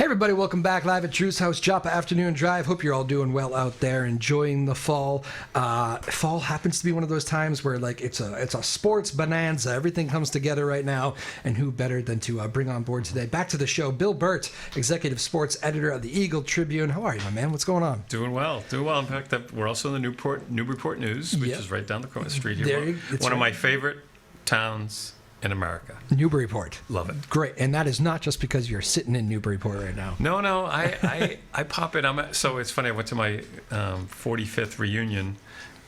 everybody, welcome back live at Drew's House, Joppa Afternoon Drive. Hope you're all doing well out there, enjoying the fall. Fall happens to be one of those times where it's a sports bonanza. Everything comes together right now, and who better than to bring on board today? Back to the show, Bill Burt, executive sports editor of the Eagle Tribune. How are you, my man? What's going on? Doing well. In fact, we're also in the Newburyport News, which is right down the street here. One of my favorite towns in America. Newburyport. Love it. Great. And that is not just because you're sitting in Newburyport right now. No. I pop in. So it's funny. I went to my 45th reunion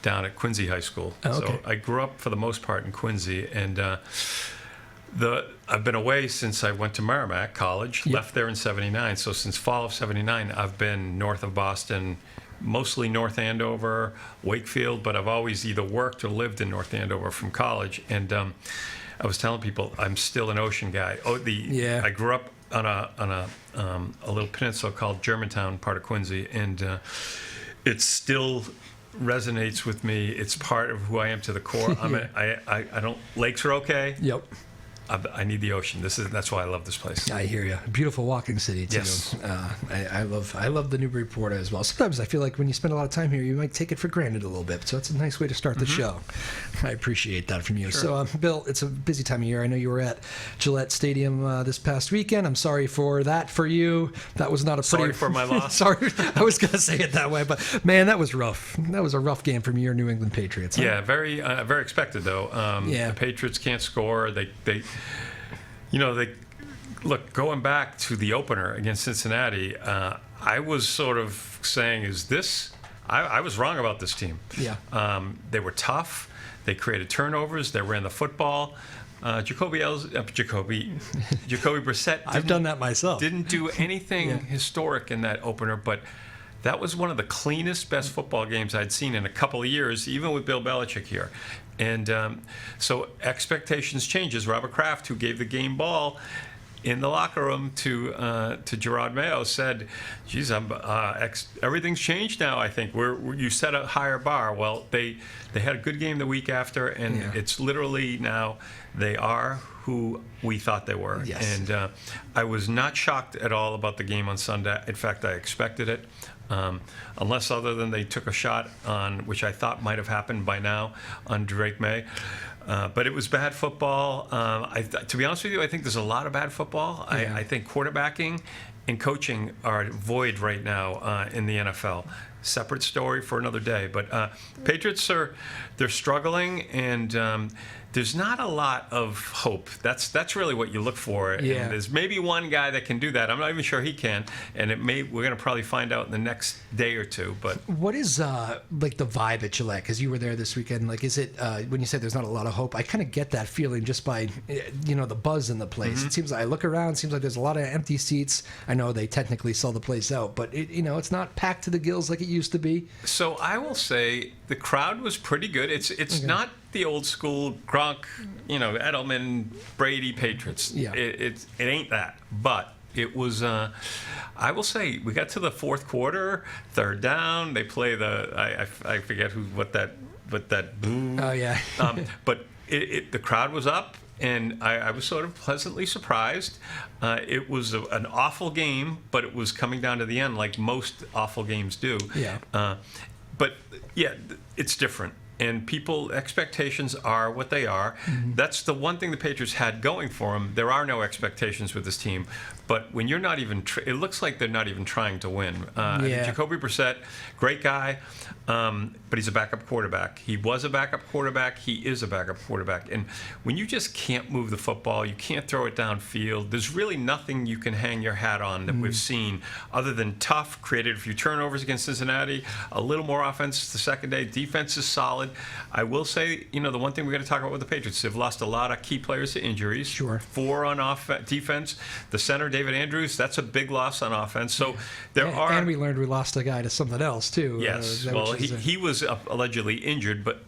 down at Quincy High School. Oh, okay. So I grew up for the most part in Quincy, and I've been away since I went to Merrimack College. Yep. Left there in '79. So since fall of '79, I've been north of Boston. Mostly North Andover, Wakefield, but I've always either worked or lived in North Andover from college. And I was telling people I'm still an ocean guy. I grew up on a little peninsula called Germantown, part of Quincy, and it still resonates with me. It's part of who I am to the core. I don't. Lakes are okay. Yep. I need the ocean. That's why I love this place. I hear you. Beautiful walking city too. Yes. I love the Newburyport as well. Sometimes I feel like when you spend a lot of time here, you might take it for granted a little bit. So it's a nice way to start the show. I appreciate that from you. Sure. So Bill, it's a busy time of year. I know you were at Gillette Stadium this past weekend. I'm sorry for that for you. That was not a pretty. Sorry for my loss. Sorry, I was going to say it that way, but man, that was rough. That was a rough game from your New England Patriots. Huh? Yeah, very expected though. The Patriots can't score. They look, going back to the opener against Cincinnati, I was sort of saying, is this, I was wrong about this team. Yeah. They were tough. They created turnovers. They ran the football. Jacoby Brissett. I've done that myself. Didn't do anything historic in that opener, but that was one of the cleanest, best football games I'd seen in a couple of years, even with Bill Belichick here. And so expectations changes. Robert Kraft, who gave the game ball in the locker room to Gerard Mayo, said, geez, everything's changed now, I think. You set a higher bar. Well, they had a good game the week after, and it's literally now they are who we thought they were. Yes. And I was not shocked at all about the game on Sunday. In fact, I expected it. Unless other than they took a shot on, which I thought might have happened by now, on Drake May. But it was bad football. To be honest with you, I think there's a lot of bad football. Yeah. I think quarterbacking and coaching are void right now in the NFL. Separate story for another day. But Patriots they're struggling, and there's not a lot of hope. That's really what you look for. Yeah. And there's maybe one guy that can do that. I'm not even sure he can, and we're going to probably find out in the next day or two. But what is the vibe at Gillette? Because you were there this weekend. Is it when you say there's not a lot of hope? I kind of get that feeling just by the buzz in the place. Mm-hmm. It seems like I look around. It seems like there's a lot of empty seats. I know they technically sell the place out, but it's not packed to the gills like it used to be. So I will say the crowd was pretty good. It's not the old school Gronk, Edelman, Brady Patriots. Yeah. It ain't that. But it was, I will say, we got to the fourth quarter, third down. They play I forget what that boom. Oh, yeah. But the crowd was up, and I was sort of pleasantly surprised. It was an awful game, but it was coming down to the end like most awful games do. Yeah. But, yeah, it's different. And expectations are what they are. Mm-hmm. That's the one thing the Patriots had going for them. There are no expectations with this team. But when you're not even, it looks like they're not even trying to win. Jacoby Brissett, great guy, but he's a backup quarterback. He was a backup quarterback. He is a backup quarterback. And when you just can't move the football, you can't throw it downfield, there's really nothing you can hang your hat on that we've seen other than tough, created a few turnovers against Cincinnati, a little more offense the second day. Defense is solid. I will say, the one thing we're going to talk about with the Patriots, they've lost a lot of key players to injuries. Sure. 4 on defense. The center, David Andrews, that's a big loss on offense. So and we learned we lost a guy to something else too. Yes. Well, he was allegedly injured, but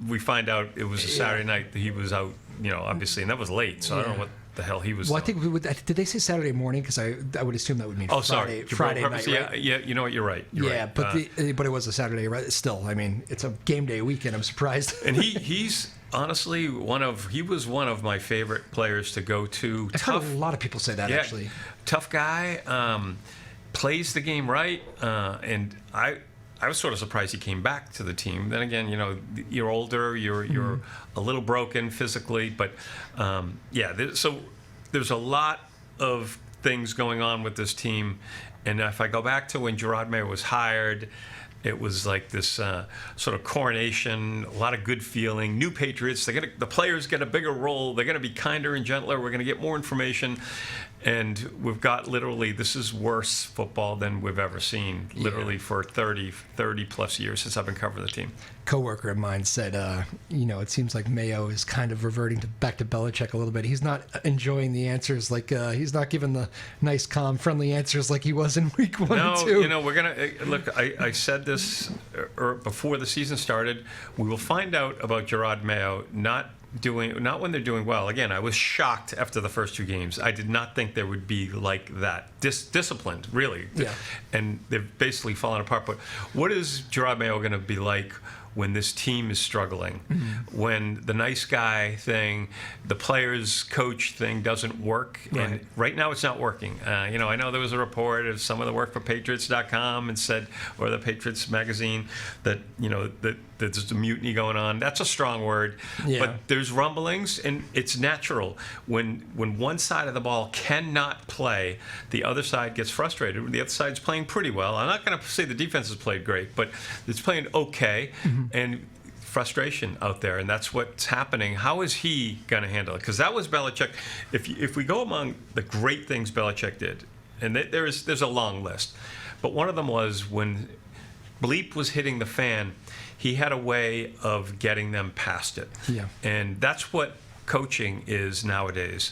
we find out it was a Saturday night that he was out. Obviously, and that was late. So I don't know what the hell he was Well, I doing. think did they say Saturday morning? Because I would assume that would mean Oh, Friday, sorry. Friday Purpose, night, right? Yeah, you know what? You're right. You're right. But but it was a Saturday, right? Still, I mean, it's a game day weekend. I'm surprised. And he's honestly he was one of my favorite players to go to. I've heard a lot of people say that, actually. Tough guy, plays the game right, and I was sort of surprised he came back to the team. Then again, you're older, you're a little broken physically, but so there's a lot of things going on with this team. And if I go back to when Gerard Mayo was hired, it was like this sort of coronation, a lot of good feeling. New Patriots, the players get a bigger role. They're going to be kinder and gentler. We're going to get more information. And we've got literally, this is worse football than we've ever seen, literally for 30 plus years since I've been covering the team. Coworker of mine said, it seems like Mayo is kind of reverting back to Belichick a little bit. He's not enjoying the answers, like he's not giving the nice, calm, friendly answers like he was in week 1 and 2. We're going to, look, I said this before the season started. We will find out about Gerard Mayo not when they're doing well. Again, I was shocked after the first 2 games. I did not think they would be like that. Disciplined, really. Yeah. And they've basically fallen apart. But what is Gerard Mayo going to be like when this team is struggling, when the nice guy thing, the players coach thing doesn't work? Right. And right now it's not working. I know there was a report of someone that worked for Patriots.com and said, or the Patriots magazine, that that there's a mutiny going on. That's a strong word, but there's rumblings, and it's natural when one side of the ball cannot play, the other side gets frustrated. The other side's playing pretty well. I'm not going to say the defense has played great, but it's playing okay, and frustration out there, and that's what's happening. How is he going to handle it? Because that was Belichick. If we go among the great things Belichick did, and there's a long list, but one of them was when bleep was hitting the fan, he had a way of getting them past it. Yeah. And that's what coaching is nowadays.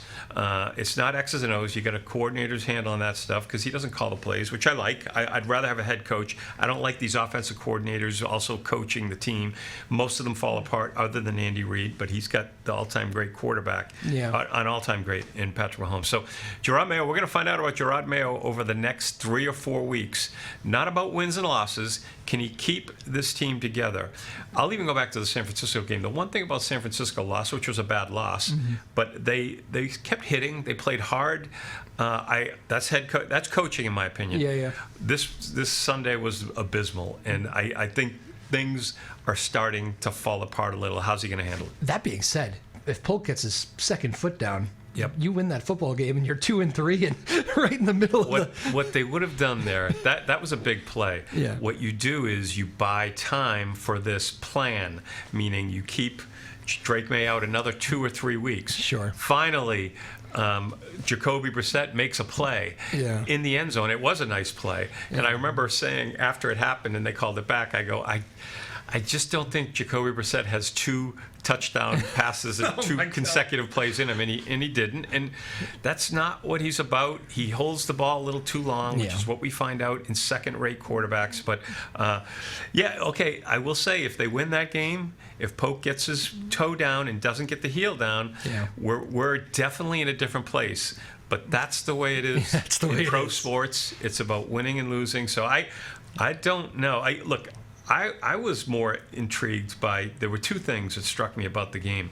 It's not X's and O's. You got a coordinator's handle on that stuff because he doesn't call the plays, which I like. I'd rather have a head coach. I don't like these offensive coordinators also coaching the team. Most of them fall apart other than Andy Reid, but he's got the all-time great quarterback, an all-time great in Patrick Mahomes. So Gerard Mayo, we're going to find out about Gerard Mayo over the next 3 or 4 weeks. Not about wins and losses. Can he keep this team together? I'll even go back to the San Francisco game. The one thing about San Francisco loss, which was a bad loss, but they kept hitting. They played hard. That's coaching, in my opinion. Yeah. This Sunday was abysmal, and I think things are starting to fall apart a little. How's he going to handle it? That being said, if Polk gets his second foot down, Yep. you win that football game, and you're 2-3, and right in the middle of what they would have done there. That was a big play. Yeah. What you do is you buy time for this plan, meaning you keep Drake May out another 2 or 3 weeks. Sure. Finally, Jacoby Brissett makes a play in the end zone. It was a nice play, and I remember saying after it happened and they called it back, I just don't think Jacoby Brissett has 2 touchdown passes and 2 consecutive plays in him, and he didn't. And that's not what he's about. He holds the ball a little too long, which is what we find out in second-rate quarterbacks. But, I will say if they win that game, if Polk gets his toe down and doesn't get the heel down, we're definitely in a different place. But that's the way it is. That's the way in pro it is. sports. It's about winning and losing. So I don't know. I was more intrigued by, there were 2 things that struck me about the game.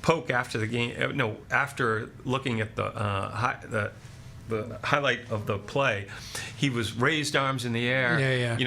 Polk after the game, after looking at the highlight of the play, he was raised arms in the air.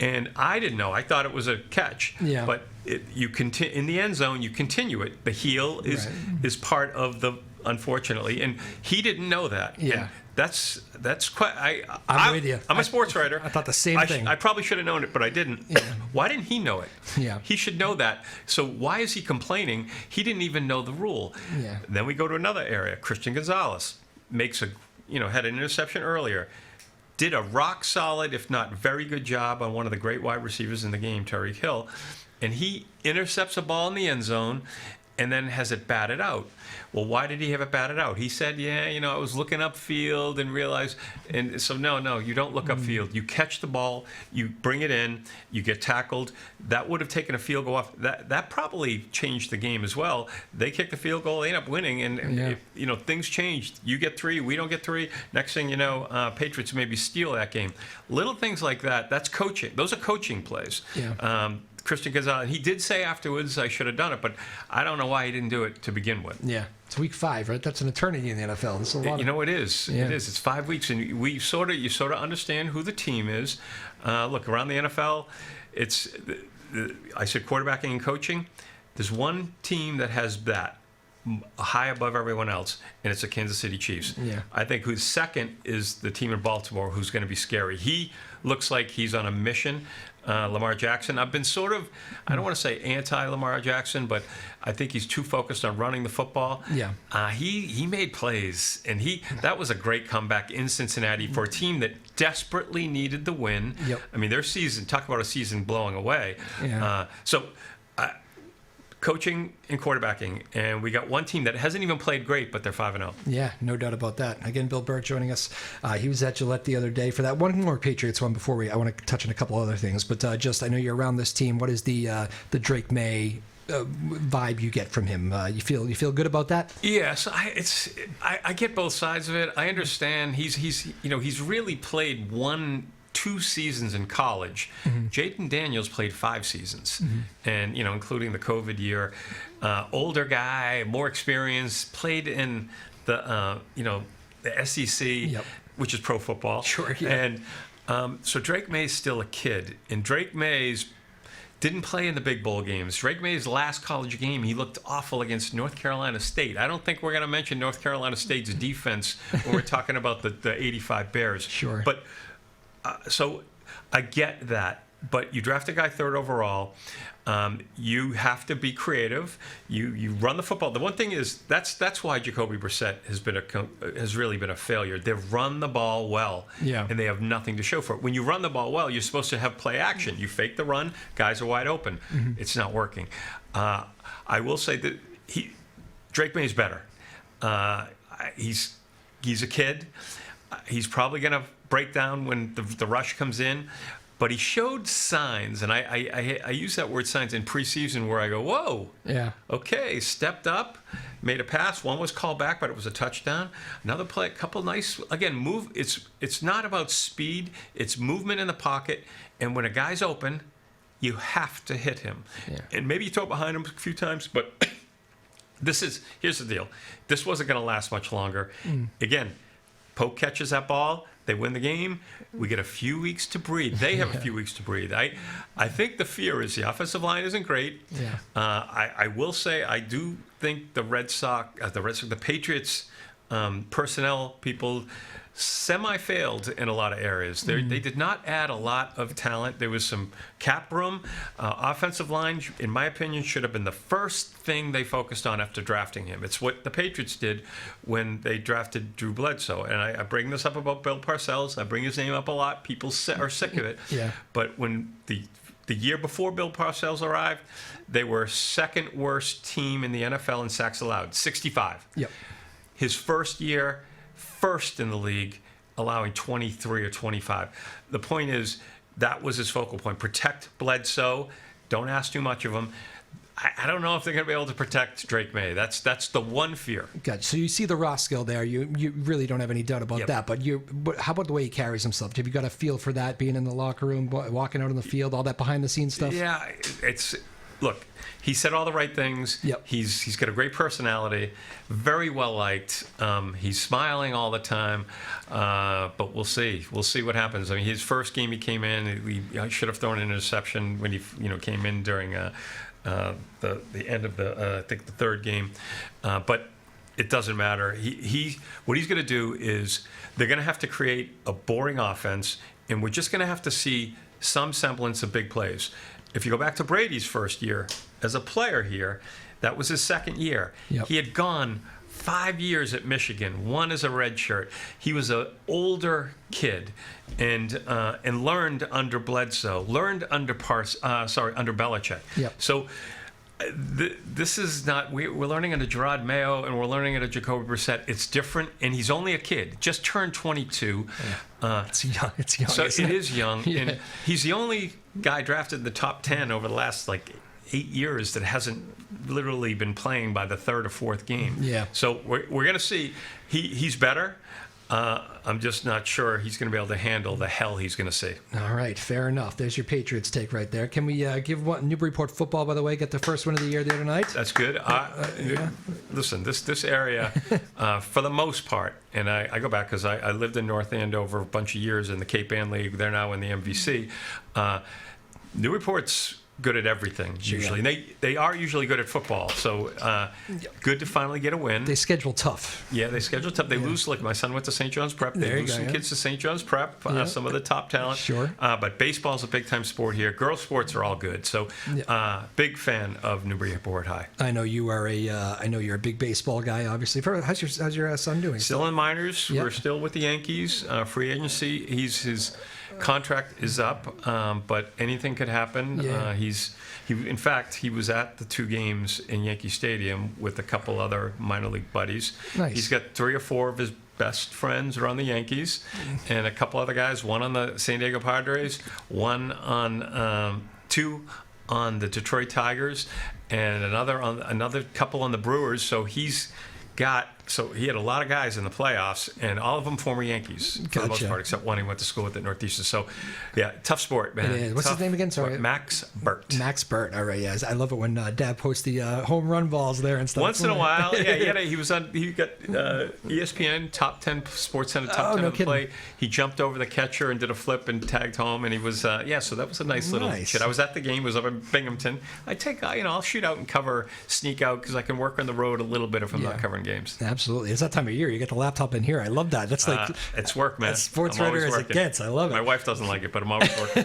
And I didn't know. I thought it was a catch. Yeah. But in the end zone, you continue it. The heel is part of the, unfortunately, and he didn't know that. Yeah. And that's quite. I'm with you. I'm a sports writer. I thought the same thing. I probably should have known it, but I didn't. Yeah. Why didn't he know it? Yeah. He should know that. So why is he complaining? He didn't even know the rule. Yeah. Then we go to another area. Christian Gonzalez had an interception earlier. Did a rock solid, if not very good job on one of the great wide receivers in the game, Tyreek Hill. And he intercepts a ball in the end zone, and then has it batted out. Well, why did he have it batted out? He said, yeah, I was looking upfield and realized, and so no, you don't look upfield. You catch the ball, you bring it in, you get tackled. That would have taken a field goal off. That probably changed the game as well. They kick the field goal, they end up winning, and things changed. You get 3, we don't get 3. Next thing you know, Patriots maybe steal that game. Little things like that. That's coaching. Those are coaching plays. Yeah. Christian Gonzalez, he did say afterwards, I should have done it, but I don't know why he didn't do it to begin with. Yeah. It's week 5, right? That's an eternity in the NFL. It's a lot. It is. Yeah. It is. It's 5 weeks, and you sort of understand who the team is. Look, around the NFL, I said quarterbacking and coaching. There's one team that has that high above everyone else, and it's the Kansas City Chiefs. Yeah. I think who's second is the team in Baltimore, who's going to be scary. He looks like he's on a mission. Lamar Jackson. I've been sort of, I don't want to say anti-Lamar Jackson, but I think he's too focused on running the football. Yeah. He made plays, and that was a great comeback in Cincinnati for a team that desperately needed the win. Yep. I mean, their season, talk about a season blowing away. Yeah. Coaching and quarterbacking, and we got one team that hasn't even played great, but they're 5-0. Yeah, no doubt about that. Again, Bill Burt joining us. He was at Gillette the other day for that. One more Patriots one before I want to touch on a couple other things, but I know you're around this team. What is the Drake May vibe you get from him? You feel good about that? Yes, I get both sides of it. I understand he's really played 2 seasons in college. Mm-hmm. Jaden Daniels played 5 seasons, and including the COVID year. Older guy, more experience, played in the SEC, yep, which is pro football. Sure. Yeah. And so Drake May's still a kid, and Drake May's didn't play in the big bowl games. Drake May's last college game, he looked awful against North Carolina State. I don't think we're going to mention North Carolina State's defense when we're talking about the 85 Bears. Sure. But so I get that, but you draft a guy 3rd overall. You have to be creative. You run the football. The one thing is that's why Jacoby Brissett has really been a failure. They've run the ball well, yeah, and they have nothing to show for it. When you run the ball well, you're supposed to have play action. You fake the run, guys are wide open. Mm-hmm. It's not working. I will say that Drake May's better. He's a kid. He's probably going to break down when the rush comes in, but he showed signs, and I use that word signs in preseason where I go, whoa, yeah, okay, stepped up, made a pass. One was called back, but it was a touchdown. Another play, a couple nice, again, move. It's not about speed, it's movement in the pocket, and when a guy's open, you have to hit him. Yeah. And maybe you throw it behind him a few times, but here's the deal. This wasn't going to last much longer. Again, Pope catches that ball, they win the game. We get a few weeks to breathe. They have a few weeks to breathe. I think the fear is the offensive line isn't great. Yeah. I will say I do think the Patriots personnel people semi-failed in a lot of areas. They did not add a lot of talent. There was some cap room. Offensive line, in my opinion, should have been the first thing they focused on after drafting him. It's what the Patriots did when they drafted Drew Bledsoe. And I bring this up about Bill Parcells. I bring his name up a lot. People are sick of it. Yeah. But when the year before Bill Parcells arrived, they were 2nd worst team in the NFL in sacks allowed, 65. Yep. His first year, 1st in the league, allowing 23 or 25. The point is, that was his focal point. Protect Bledsoe. Don't ask too much of him. I don't know if they're going to be able to protect Drake May. That's the one fear. Gotcha. So you see the raw skill there. You really don't have any doubt about that. But how about the way he carries himself? Have you got a feel for that, being in the locker room, walking out on the field, all that behind-the-scenes stuff? Yeah, look, he said all the right things. Yep. He's got a great personality, very well liked. He's smiling all the time, but we'll see. We'll see what happens. I mean, his first game he came in, I should have thrown an interception when he came in during the end of I think the 3rd game, but it doesn't matter. What he's going to do is they're going to have to create a boring offense, and we're just going to have to see some semblance of big plays. If you go back to Brady's first year as a player here, that was his 2nd year. Yep. He had gone 5 years at Michigan, 1 as a redshirt. He was an older kid and learned under Bledsoe, learned under Belichick. Yep. So This is not. We're learning under Gerard Mayo, and we're learning under Jacoby Brissett. It's different, and he's only a kid, just turned 22. It's young. It's young. So isn't it is young, Yeah. and he's the only guy drafted in the top 10 over the last 8 years that hasn't literally been playing by the third or fourth game. Yeah. So we're going to see. He's better. I'm just not sure he's going to be able to handle the hell he's going to see. All right, fair enough. There's your Patriots take right there. Can we give Newburyport football, by the way, get the first win of the year the other night? That's good. Listen, this area, for the most part, and I go back because I lived in North Andover a bunch of years in the Cape Ann League. They're now in the MVC. Newburyport's good at everything usually. Yeah. And they are usually good at football. So good to finally get a win. They schedule tough. Yeah, they schedule tough. They lose. Like my son went to St. John's Prep. They There you lose go, some yeah. kids to St. John's Prep. Some of the top talent. Sure. But baseball's a big time sport here. Girls sports are all good. So big fan of Newburyport High. I know you are I know you're a big baseball guy. Obviously, how's your son doing? Still in minors. Yeah. We're still with the Yankees. Free agency. His contract is up, but anything could happen. Yeah. In fact, he was at the 2 games in Yankee Stadium with a couple other minor league buddies. Nice. He's got 3 or 4 of his best friends are on the Yankees, and a couple other guys. One on the San Diego Padres, 2 on the Detroit Tigers, and another couple on the Brewers. So he had a lot of guys in the playoffs, and all of them former Yankees for the most Gotcha. part, except one he went to school with at Northeastern. So, yeah, tough sport, man. It is. What's his Tough name again? Sorry. sport. Max Burt. Max Burt. All right, yeah. I love it when Dad posts the home run balls there and stuff. Once in a while, yeah, he got ESPN top 10 Sports Center top 10 no of the play. kidding. He jumped over the catcher and did a flip and tagged home, and he was so that was a nice little Nice. kid. I was at the game. It was up in Binghamton. I'll shoot out and sneak out because I can work on the road a little bit if I'm not covering games. Absolutely. It's that time of year. You get the laptop in here. I love that. That's like It's work, man. as sports I'm always writer as it working. gets. I love it. My wife doesn't like it, but I'm always working.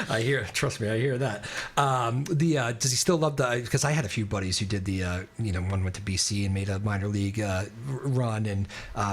I hear. Trust me, I hear that. Does he still love the? Because I had a few buddies who did the. One went to BC and made a minor league run and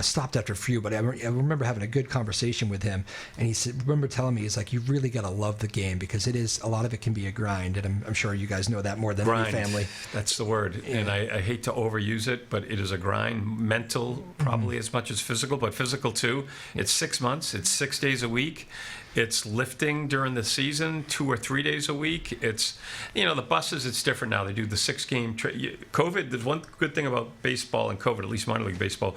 stopped after a few. But I remember having a good conversation with him, and he said, remember telling me, he's like, you really got to love the game because it is, a lot of it can be a grind, and I'm sure you guys know that more than Grind. any family. That's the word. Yeah. And I hate to overuse it, but it is a grind. Mental, probably as much as physical, but physical too. It's 6 months. It's 6 days a week. It's lifting during the season, 2 or 3 days a week. It's, the buses, it's different now. They do the 6-game. COVID, there's one good thing about baseball and COVID, at least minor league baseball.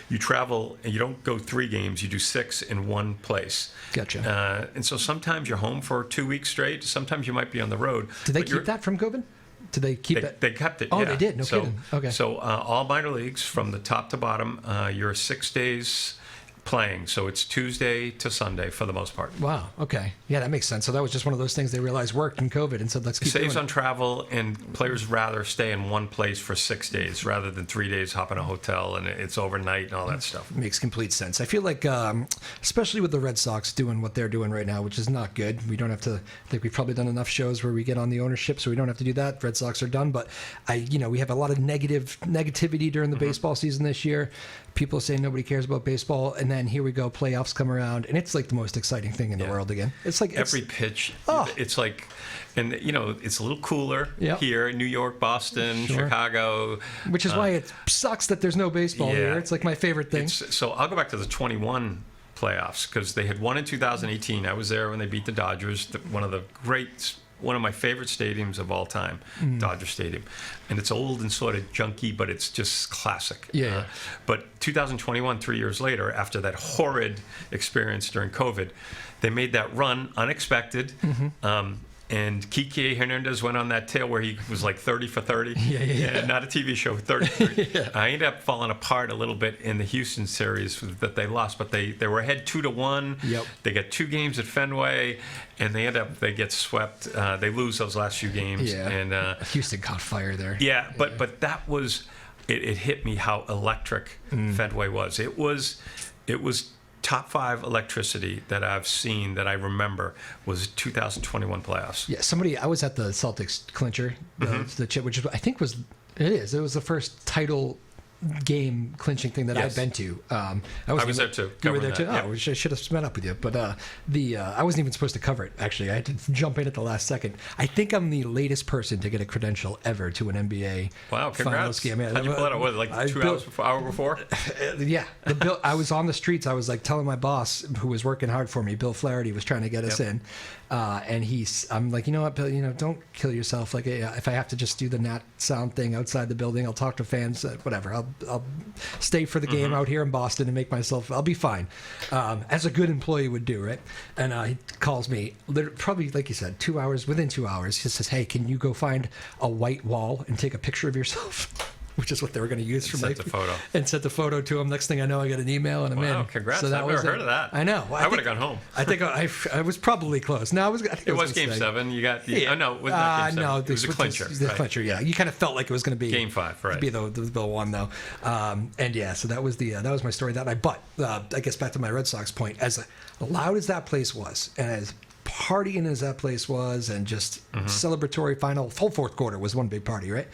You travel and you don't go 3 games. You do 6 in one place. Gotcha. And so sometimes you're home for 2 weeks straight. Sometimes you might be on the road. Did they But you're- keep that from COVID? Did they keep it? They kept it. Oh, yeah. they did? No kidding. Okay. So all minor leagues from the top to bottom, you're 6 days playing. So it's Tuesday to Sunday for the most part. Wow. Okay. Yeah, that makes sense. So that was just one of those things they realized worked in COVID and said, let's keep Saves doing on travel, and players rather stay in one place for 6 days rather than 3 days, hop in a hotel, and it's overnight and all that stuff. Makes complete sense. I feel like, especially with the Red Sox doing what they're doing right now, which is not good. We don't have to. I think we've probably done enough shows where we get on the ownership, so we don't have to do that. Red Sox are done, but we have a lot of negativity during the baseball season this year. People say nobody cares about baseball, and then here we go, playoffs come around, and it's like the most exciting thing in the world again. It's like Every pitch, Oh. it's like, and it's a little cooler Yep. here in New York, Boston, Sure. Chicago. which is why it sucks that there's no baseball here. It's like my favorite thing. So I'll go back to the 21 playoffs because they had won in 2018. I was there when they beat the Dodgers, one of my favorite stadiums of all time, Dodger Stadium. And it's old and sort of junky, but it's just classic. Yeah. But 2021, 3 years later, after that horrid experience during COVID, they made that run unexpected. And Kike Hernandez went on that tail where he was like 30 for 30. Yeah. Not a TV show, 30 for 30. I ended up falling apart a little bit in the Houston series that they lost, but they were ahead 2-1. Yep. They get 2 games at Fenway, and they get swept. They lose those last few games. Yeah. And Houston caught fire there. yeah, but that was, it hit me how electric Fenway was. It was top 5 electricity that I've seen that I remember was 2021 playoffs. Yeah, I was at the Celtics clincher, the chip, which I think it was the first title game clinching thing that Yes. I've been to. I was there too, You were covering there that, too. yeah. Oh, I should have met up with you. But I wasn't even supposed to cover it. Actually, I had to jump in at the last second. I think I'm the latest person to get a credential ever to an NBA Wow, Finals congrats. game. Yeah, How'd you pull it out? What, like 2 hours before, hour before? Yeah, I was on the streets. I was like telling my boss, who was working hard for me, Bill Flaherty, was trying to get us in, and I'm like, you know what, Bill, don't kill yourself. Like, if I have to just do the Nat sound thing outside the building, I'll talk to fans. Whatever, I'll stay for the game out here in Boston and make myself. I'll be fine, as a good employee would do, right? And he calls me, probably like you said, 2 hours. Within 2 hours, he says, "Hey, can you go find a white wall and take a picture of yourself?" Which is what they were going to use for Sent the photo. And sent the photo to him. Next thing I know, I got an email and I'm in. Wow, congrats. So I've never heard of that. I know. Well, I would have gone home. I think I was probably close. No, I think It was Game 7. You got the... Yeah. Oh, no, it was not Game 7. No, it was a clincher. The right. clincher, yeah. You kind of felt like it was going to be Game 5, right. Be the one though. And yeah, so that was my story that night. But I guess back to my Red Sox point, as loud as that place was, and as partying as that place was, and just celebratory final, whole fourth quarter was one big party, right?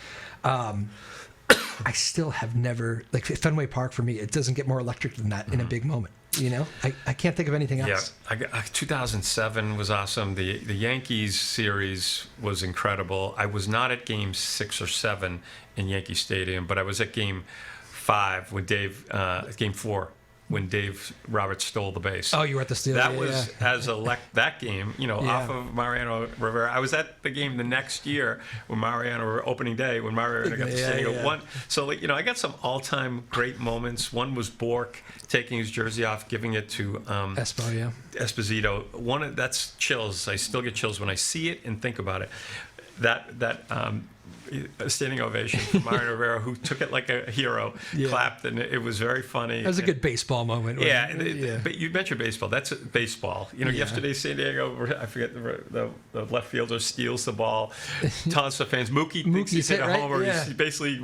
I still have never, like Fenway Park for me, it doesn't get more electric than that in a big moment. I can't think of anything else. Yeah, 2007 was awesome. The Yankees series was incredible. I was not at Game 6 or 7 in Yankee Stadium, but I was at Game 5 with Game 4 when Dave Roberts stole the base. Oh, you were at the Steelers. That was that game, off of Mariano Rivera. I was at the game the next year when Mariano opening day when Mariano got the standing one. So I got some all-time great moments. One was Bork taking his jersey off, giving it to Esposito. That's chills. I still get chills when I see it and think about it. A standing ovation for Mariano Rivera, who took it like a hero, clapped, and it was very funny. That was a good baseball moment. But you mentioned baseball. That's baseball. Yesterday San Diego, I forget the left fielder steals the ball, taunts the fans. Mookie thinks he's hit a homer. Yeah. He's basically,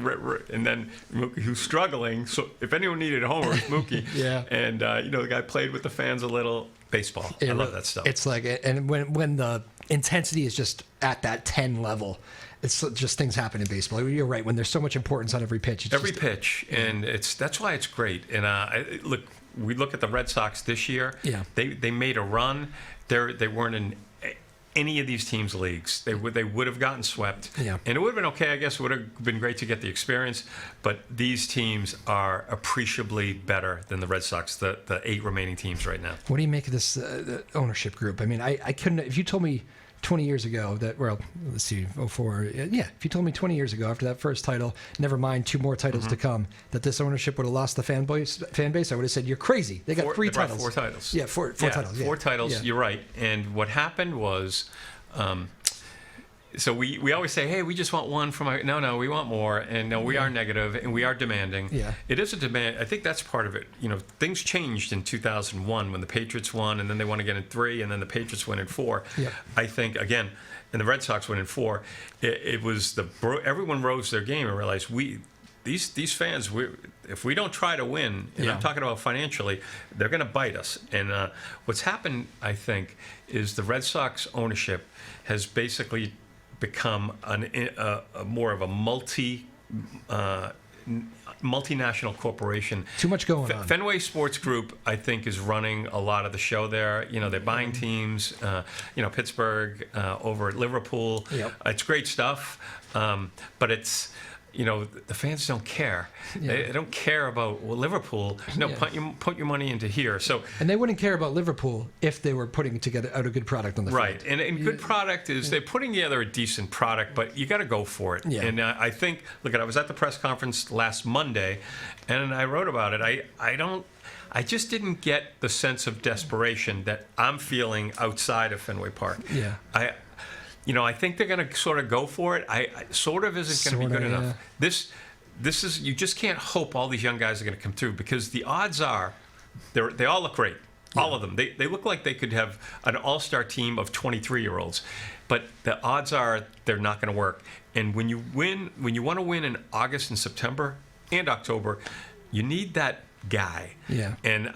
and then Mookie, who's struggling. So if anyone needed a homer, it's Mookie. And the guy played with the fans a little. Baseball. I love that stuff. It's like, and when the intensity is just at that 10 level, it's just things happen in baseball. You're right. When there's so much importance on every pitch. Pitch, and that's why it's great. And we look at the Red Sox this year. Yeah. They made a run. They weren't in any of these teams' leagues. They would have gotten swept. Yeah. And it would have been okay. I guess it would have been great to get the experience. But these teams are appreciably better than the Red Sox, the 8 remaining teams right now. What do you make of this ownership group? I mean, I couldn't. If you told me 20 years ago that, well, let's see, 04, if you told me 20 years ago after that first title, never mind 2 more titles to come, that this ownership would have lost the fan base, I would have said, you're crazy. They got 3 titles. 4 titles. Yeah, four titles. Yeah. 4 titles, Yeah. You're right. And what happened was, so we always say, hey, we just want one from our... No, we want more. And no, we are negative and we are demanding. Yeah. It is a demand. I think that's part of it. Things changed in 2001 when the Patriots won, and then they won again in 3, and then the Patriots won in 4. Yeah. I think, again, and the Red Sox won in 4. It was everyone rose their game and realized these fans, if we don't try to win, and I'm talking about financially, they're going to bite us. And what's happened, I think, is the Red Sox ownership has basically become more of a multinational corporation. Too much going on. Fenway Sports Group, I think, is running a lot of the show there. They're buying teams. Pittsburgh, over at Liverpool. Yep. It's great stuff, but it's. The fans don't care. Yeah. They don't care about Liverpool. No, put your money into here. So, and they wouldn't care about Liverpool if they were putting out a good product on the field. Right, and good product is they're putting together a decent product, but you got to go for it. Yeah. And I think, I was at the press conference last Monday, and I wrote about it. I just didn't get the sense of desperation that I'm feeling outside of Fenway Park. Yeah. I think they're going to sort of go for it. Sort of isn't going to be good enough. This is, you just can't hope all these young guys are going to come through, because the odds are they all look great. Yeah. All of them. They look like they could have an all-star team of 23-year-olds. But the odds are they're not going to work. And when you want to win in August and September and October, you need that guy. Yeah. And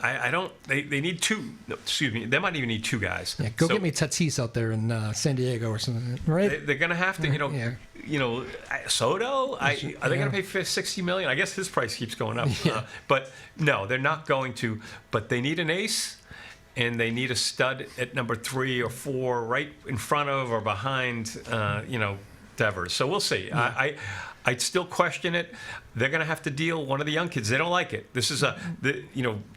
they need 2. No, excuse me. They might even need 2 guys. Yeah. Go get me Tatis out there in San Diego or something, right? They're going to have to, Soto? Are they going to pay $60 million? I guess his price keeps going up. But no, they're not going to. But they need an ace, and they need a stud at number 3 or 4, right in front of or behind, Devers. So we'll see. I'd still question it. They're going to have to deal one of the young kids. They don't like it. This is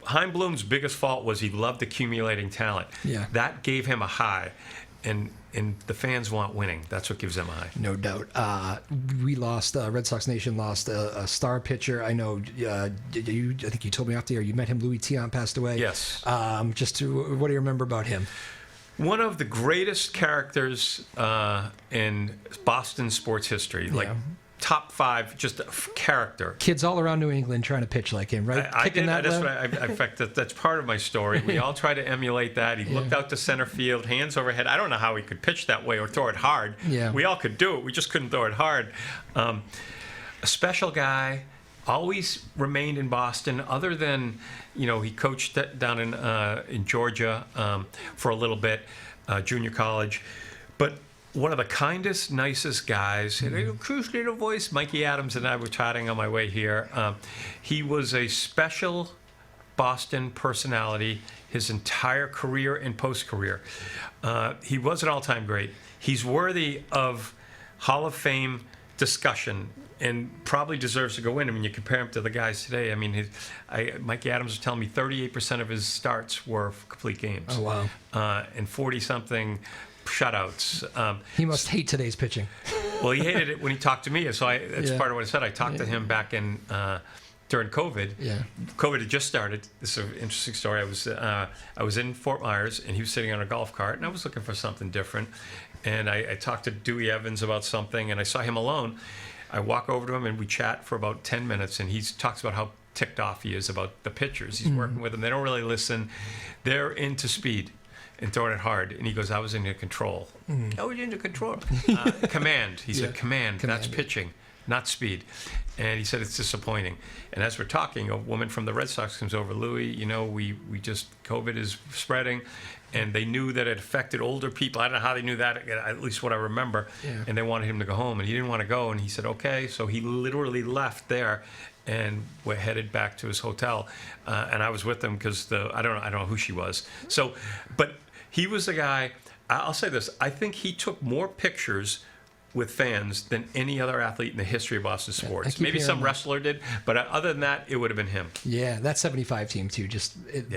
Chaim Bloom's biggest fault was he loved accumulating talent. Yeah. That gave him a high, and the fans want winning. That's what gives them a high. No doubt. We lost. Red Sox Nation lost a star pitcher. I know. I think you told me off the air. You met him. Louis Tiant passed away. Yes. What do you remember about him? One of the greatest characters in Boston sports history. Like. Top 5, just a character. Kids all around New England trying to pitch like him, right? In fact, that's part of my story. We all try to emulate that. He looked out to center field, hands overhead. I don't know how he could pitch that way or throw it hard. Yeah. We all could do it. We just couldn't throw it hard. A special guy, always remained in Boston, other than, he coached down in Georgia for a little bit, junior college. But one of the kindest, nicest guys. Cruise little voice. Mikey Adams and I were chatting on my way here. He was a special Boston personality his entire career and post-career. He was an all-time great. He's worthy of Hall of Fame discussion and probably deserves to go in. I mean, you compare him to the guys today. I mean, Mikey Adams was telling me 38% of his starts were complete games. Oh, wow. And 40-something shutouts. He must hate today's pitching. Well, he hated it when he talked to me. That's part of what I said. I talked to him back during COVID. Yeah. COVID had just started. This is an interesting story. I was in Fort Myers, and he was sitting on a golf cart, and I was looking for something different. And I talked to Dewey Evans about something, and I saw him alone. I walk over to him, and we chat for about 10 minutes, and he talks about how ticked off he is about the pitchers. He's working with them. They don't really listen. They're into speed and throwing it hard. And he goes, I was into control. I was into control. Command. He said, command. That's pitching, not speed. And he said, it's disappointing. And as we're talking, a woman from the Red Sox comes over. Louis, COVID is spreading. And they knew that it affected older people. I don't know how they knew that, at least what I remember. Yeah. And they wanted him to go home. And he didn't want to go. And he said, okay. So he literally left there. And we're headed back to his hotel. And I was with him because I don't know who she was. So, but he was the guy. I'll say this: I think he took more pictures with fans than any other athlete in the history of Boston sports. Maybe some wrestler did, but other than that, it would have been him. Yeah, that 75 team too.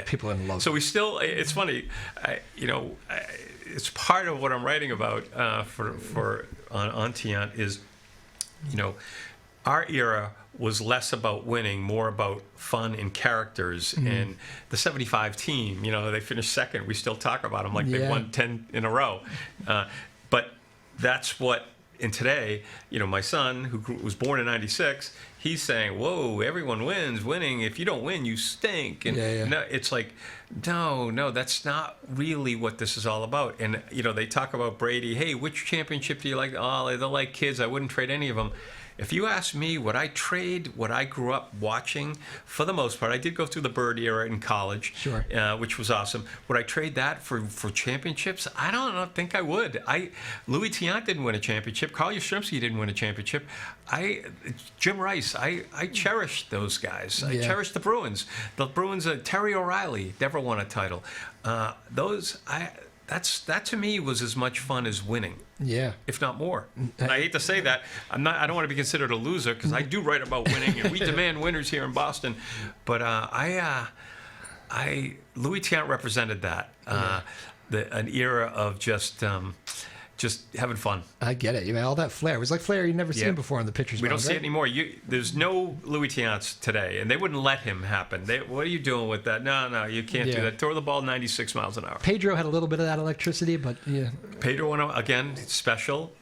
People in love. So we still. It's funny, it's part of what I'm writing about on Tiant is, our era was less about winning, more about fun and characters. And the 75 team, they finished second. We still talk about them like they won 10 in a row. But that's what, and today, my son, who was born in 96, he's saying, whoa, everyone wins. Winning, if you don't win, you stink. And no, it's like, no, that's not really what this is all about. And, they talk about Brady. Hey, which championship do you like? Oh, they're like kids. I wouldn't trade any of them. If you ask me, would I trade what I grew up watching? For the most part, I did go through the Burt era in college, sure, which was awesome. Would I trade that for championships? I don't think I would. Louis Tiant didn't win a championship. Carl Yastrzemski didn't win a championship. Jim Rice, I cherished those guys. I cherished the Bruins. The Bruins, Terry O'Reilly never won a title. That to me was as much fun as winning. Yeah. If not more. And I hate to say that. I don't want to be considered a loser because I do write about winning and we demand winners here in Boston. But Louis Tiant represented that. An era of just having fun. I get it. All that flair. It was like flair you'd never seen before on the pitcher's mound. We don't see it anymore. There's no Louis Tiants today, and they wouldn't let him happen. What are you doing with that? No, you can't do that. Throw the ball 96 miles an hour. Pedro had a little bit of that electricity, but yeah. Pedro, again, special,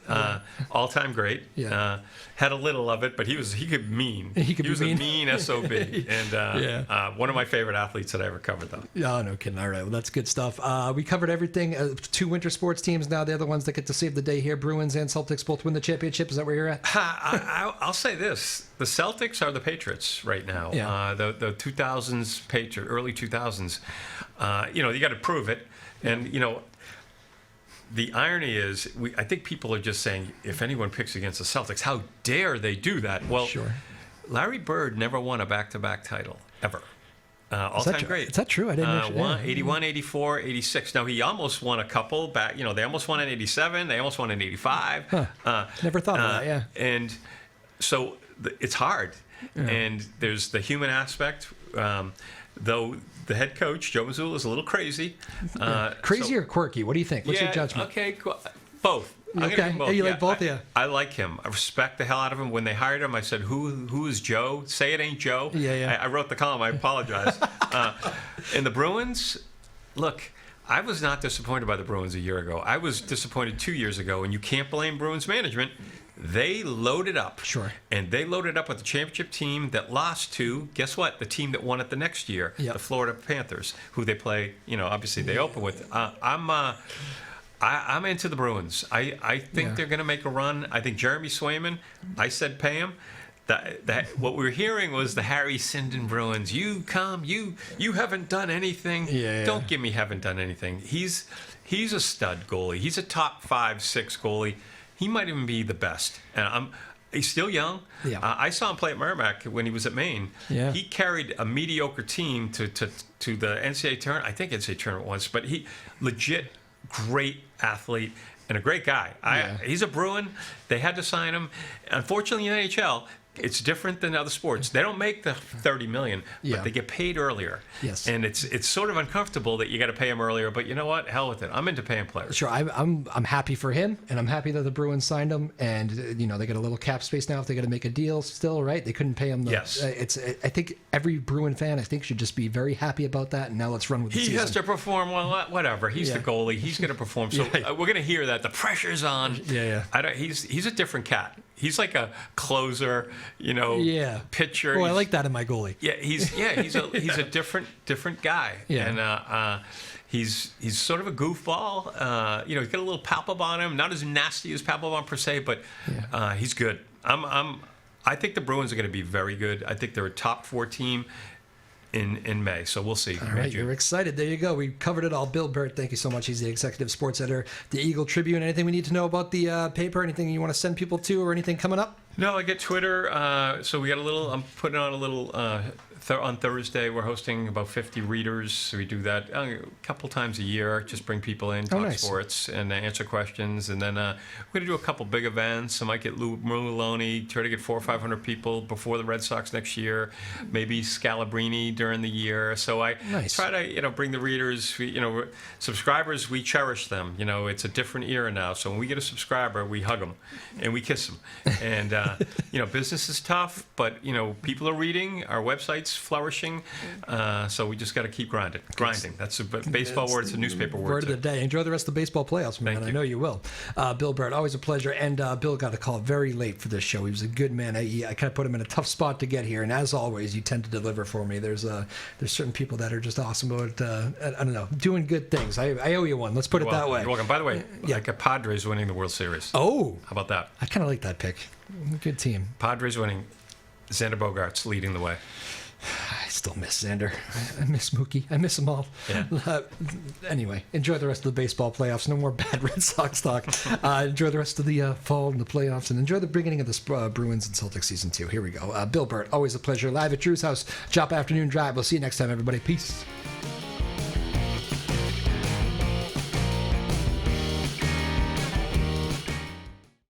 all-time great. Yeah. Had a little of it, but he could mean. He was a mean SOB, and one of my favorite athletes that I ever covered, though. Oh, no kidding. All right, well, that's good stuff. We covered everything. 2 winter sports teams now. They're the ones that get to save the day here. Bruins and Celtics both win the championship. Is that where you're at? I'll say this. The Celtics are the Patriots right now. Yeah. The 2000s early 2000s. You got to prove it. And, the irony is, I think people are just saying, if anyone picks against the Celtics, how dare they do that? Well, Sure. Larry Bird never won a back-to-back title, ever. All-time great. Is that true? I didn't actually. 81, 84, 86. Now, he almost won a couple back. They almost won in 87. They almost won in 85. Never thought of that, yeah. And so it's hard. Yeah. And there's the human aspect. Though the head coach, Joe Mazzulla, is a little crazy. Crazy or quirky? What do you think? What's your judgment? Okay, both. I'm gonna Okay. give him both. Hey, you like both? Yeah. I like him. I respect the hell out of him. When they hired him, I said, "Who is Joe? Say it ain't Joe." Yeah. I wrote the column. I apologize. And the Bruins, look, I was not disappointed by the Bruins a year ago. I was disappointed 2 years ago, and you can't blame Bruins management. They loaded up. Sure. And they loaded up with the championship team that lost to, guess what? The team that won it the next year, Yep. the Florida Panthers, who they play, obviously they open with. I'm into the Bruins. I think they're going to make a run. I think Jeremy Swayman, I said pay him. That what we were hearing was the Harry Sinden Bruins. You haven't done anything. Yeah. Don't give me haven't done anything. He's a stud goalie. He's a top 5, 6 goalie. He might even be the best. And he's still young. Yeah. I saw him play at Merrimack when he was at Maine. Yeah. He carried a mediocre team to the NCAA tournament. I think NCAA tournament once, but he legit great athlete and a great guy. He's a Bruin. They had to sign him. Unfortunately, in the NHL, it's different than other sports. They don't make the $30 million, but they get paid earlier. Yes. And it's sort of uncomfortable that you got to pay them earlier. But you know what? Hell with it. I'm into paying players. Sure, I'm happy for him, and I'm happy that the Bruins signed him, and they got a little cap space now if they got to make a deal. Still, right? They couldn't pay him. Yes. I think every Bruin fan, should just be very happy about that. And now let's run with the season. He has to perform well. Whatever. He's the goalie. He's going to perform. So we're going to hear that the pressure's on. Yeah. He's a different cat. He's like a closer, pitcher. Oh, I like that in my goalie. Yeah, he's a different guy. Yeah. And he's sort of a goofball. He's got a little Papelbon on him. Not as nasty as Papelbon per se, but he's good. I think the Bruins are going to be very good. I think they're a top 4 team in May, so we'll see. All right, you're excited. There you go. We covered it all. Bill Burt, thank you so much. He's the executive sports editor, the Eagle Tribune. Anything we need to know about the paper? Anything you want to send people to, or anything coming up? No, I get Twitter. So we got I'm putting on a little. On Thursday, we're hosting about 50 readers. So we do that a couple times a year. Just bring people in, talk sports, and answer questions. And then we're going to do a couple big events. I might get Lou Maloney, try to get 400 or 500 people before the Red Sox next year. Maybe Scalabrini during the year. So I try to bring the readers. Subscribers, we cherish them. It's a different era now. So when we get a subscriber, we hug them and we kiss them. And business is tough, but people are reading. Our website's flourishing, so we just got to keep grinding. That's a baseball word. It's a newspaper word. Word of the day. Enjoy the rest of the baseball playoffs, man. Thank you. I know you will. Bill Burt, always a pleasure. And Bill got a call very late for this show. He was a good man. I kind of put him in a tough spot to get here, and as always, you tend to deliver for me. There's certain people that are just awesome about I don't know, doing good things. I owe you one. Let's put it that way. You're welcome. By the way, like a Padres winning the World Series. Oh, how about that? I kind of like that pick. Good team. Padres winning. Xander Bogaerts leading the way. I still miss Xander. I miss Mookie. I miss them all. Yeah. Anyway, enjoy the rest of the baseball playoffs. No more bad Red Sox talk. Enjoy the rest of the fall and the playoffs, and enjoy the beginning of the Bruins and Celtics season 2. Here we go. Bill Burt, always a pleasure. Live at Drew's house, Joppa Afternoon Drive. We'll see you next time, everybody. Peace.